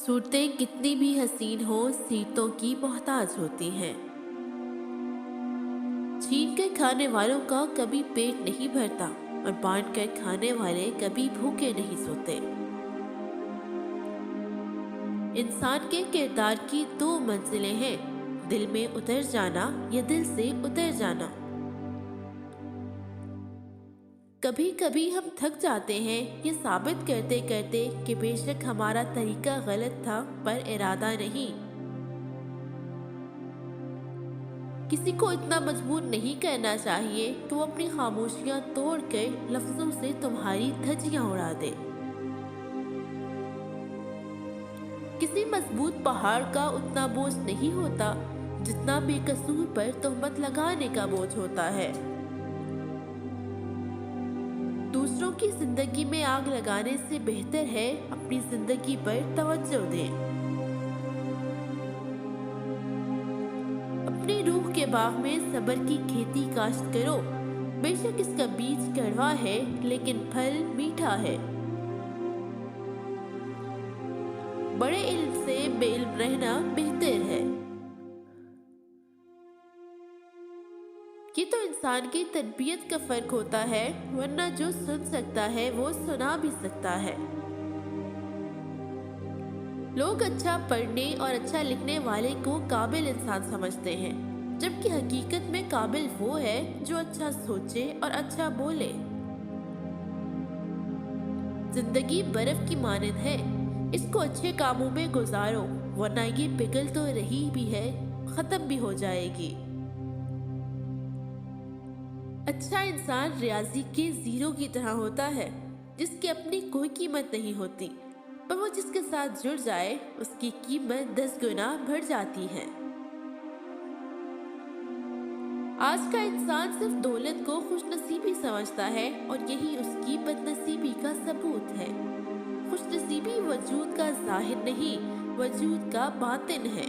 صورتیں کتنی بھی حسین ہوں سیرتوں کی محتاج ہوتی ہیں۔ چھین کر کھانے والوں کا کبھی پیٹ نہیں بھرتا اور بانٹ کر کھانے والے کبھی بھوکے نہیں سوتے۔ انسان کے کردار کی دو منزلیں ہیں، دل میں اتر جانا یا دل سے اتر جانا۔ کبھی کبھی ہم تھک جاتے ہیں یہ ثابت کرتے کرتے کہ بے شک ہمارا طریقہ غلط تھا پر ارادہ نہیں۔ کسی کو اتنا مجبور نہیں کرنا چاہیے کہ وہ اپنی خاموشیاں توڑ کر لفظوں سے تمہاری دھجیاں اڑا دے۔ کسی مضبوط پہاڑ کا اتنا بوجھ نہیں ہوتا جتنا بے قصور پر تہمت لگانے کا بوجھ ہوتا ہے۔ دوسروں کی زندگی میں آگ لگانے سے بہتر ہے اپنی زندگی پر توجہ دیں۔ اپنی روح کے باغ میں صبر کی کھیتی کاشت کرو، بے شک اس کا بیج کڑوا ہے لیکن پھل میٹھا ہے۔ بڑے علم سے بے علم رہنا بہتر ہے۔ یہ تو انسان کی تربیت کا فرق ہوتا ہے، ورنہ جو سن سکتا ہے وہ سنا بھی سکتا ہے۔ لوگ اچھا پڑھنے اور اچھا لکھنے والے کو قابل انسان سمجھتے ہیں، جبکہ حقیقت میں قابل وہ ہے جو اچھا سوچے اور اچھا بولے۔ زندگی برف کی مانند ہے، اس کو اچھے کاموں میں گزارو ورنہ یہ پگھل تو رہی بھی ہے، ختم بھی ہو جائے گی۔ اچھا انسان ریاضی کے زیرو کی طرح ہوتا ہے جس کی اپنی کوئی قیمت نہیں ہوتی، پر وہ جس کے ساتھ جڑ جائے اس کی قیمت 10 گنا بڑھ جاتی ہے۔ آج کا انسان صرف دولت کو خوش نصیبی سمجھتا ہے اور یہی اس کی بد نصیبی کا ثبوت ہے۔ خوش نصیبی وجود کا ظاہر نہیں، وجود کا باطن ہے۔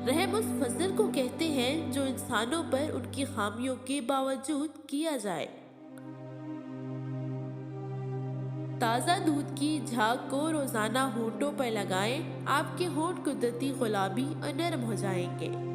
رحم اس فضل کو کہتے ہیں جو انسانوں پر ان کی خامیوں کے باوجود کیا جائے۔ تازہ دودھ کی جھاگ کو روزانہ ہونٹوں پر لگائیں، آپ کے ہونٹ قدرتی گلابی اور نرم ہو جائیں گے۔